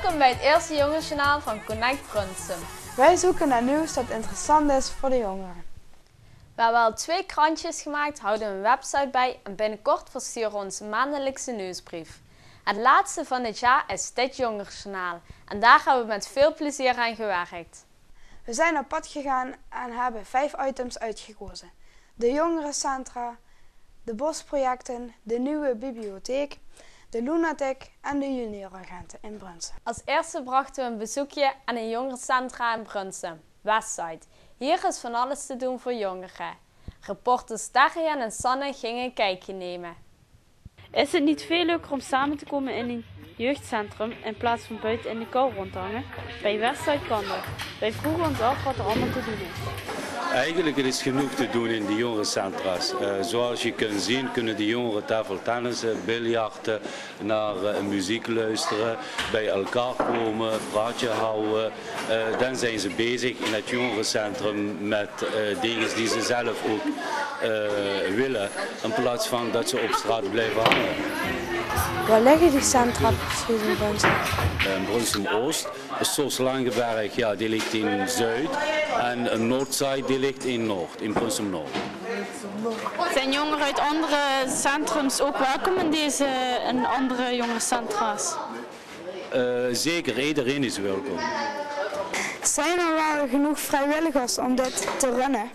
Welkom bij het eerste jongensjournaal van Connect Brunsum. Wij zoeken naar nieuws dat interessant is voor de jongeren. We hebben al 2 krantjes gemaakt, houden een website bij en binnenkort versturen we onze maandelijkse nieuwsbrief. Het laatste van dit jaar is dit jongensjournaal en daar hebben we met veel plezier aan gewerkt. We zijn op pad gegaan en hebben 5 items uitgekozen. De jongerencentra, de bosprojecten, de nieuwe bibliotheek, de Lunatic en de junioragenten in Brunsum. Als eerste brachten we een bezoekje aan een jongerencentra in Brunsum, Westside. Hier is van alles te doen voor jongeren. Reporters Darian en Sanne gingen een kijkje nemen. Is het niet veel leuker om samen te komen in een jeugdcentrum in plaats van buiten in de kou rondhangen? Bij Westside kan dat. Wij vroegen ons af wat er allemaal te doen is. Eigenlijk is genoeg te doen in de jongerencentra's. Zoals je kunt zien kunnen de jongeren tafeltennissen, biljarten, naar muziek luisteren, bij elkaar komen, praatje houden. Dan zijn ze bezig in het jongerencentrum met dingen die ze zelf ook willen, in plaats van dat ze op straat blijven hangen. Waar liggen die centra precies in Brunsum? Brunsum-Oost, Soos-Langeberg, ja, die ligt in Zuid en Noordzij die ligt in Noord, in Brunsum-Noord. Zijn jongeren uit andere centrums ook welkom in deze en andere jongerencentra's? Zeker, iedereen is welkom. Zijn er wel genoeg vrijwilligers om dit te runnen?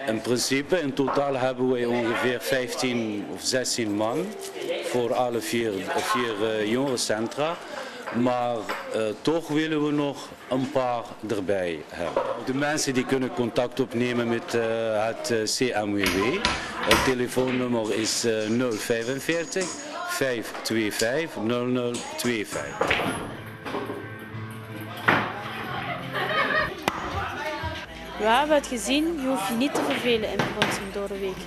In principe, in totaal hebben wij ongeveer 15 of 16 man voor alle vier jongerencentra. Maar toch willen we nog een paar erbij hebben. De mensen die kunnen contact opnemen met het CMWW. Het telefoonnummer is 045 525 0025. We hebben het gezien, je hoeft je niet te vervelen in Brunsum door de week.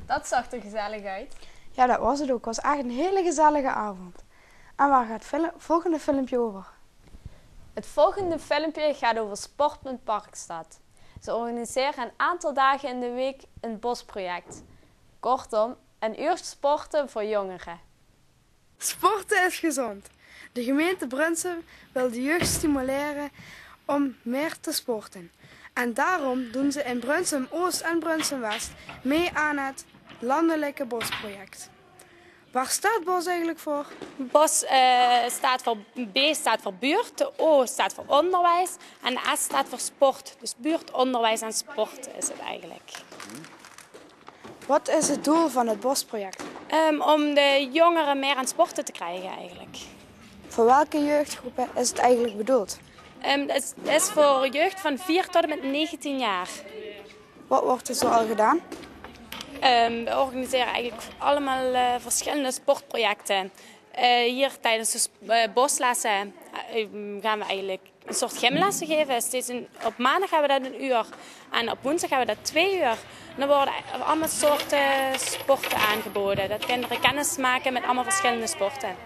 Dat zag er gezellig uit. Ja, dat was het ook. Het was echt een hele gezellige avond. En waar gaat het volgende filmpje over? Het volgende filmpje gaat over Sportpunt Parkstad. Ze organiseren een aantal dagen in de week een bosproject. Kortom, een uur sporten voor jongeren. Sporten is gezond. De gemeente Brunsum wil de jeugd stimuleren om meer te sporten. En daarom doen ze in Brunsum Oost en Brunsum West mee aan het landelijke bosproject. Waar staat BOS eigenlijk voor? BOS B staat voor buurt, de O staat voor onderwijs en de S staat voor sport. Dus buurt, onderwijs en sport is het eigenlijk. Wat is het doel van het bosproject? Om de jongeren meer aan sporten te krijgen eigenlijk. Voor welke jeugdgroepen is het eigenlijk bedoeld? Het is voor jeugd van 4 tot en met 19 jaar. Wat wordt er zo al gedaan? We organiseren eigenlijk allemaal verschillende sportprojecten. Hier tijdens de boslessen gaan we eigenlijk een soort gymlessen geven. Op maandag hebben we dat 1 uur en op woensdag hebben we dat 2 uur. Dan worden allemaal soorten sporten aangeboden. Dat kinderen kennis maken met allemaal verschillende sporten.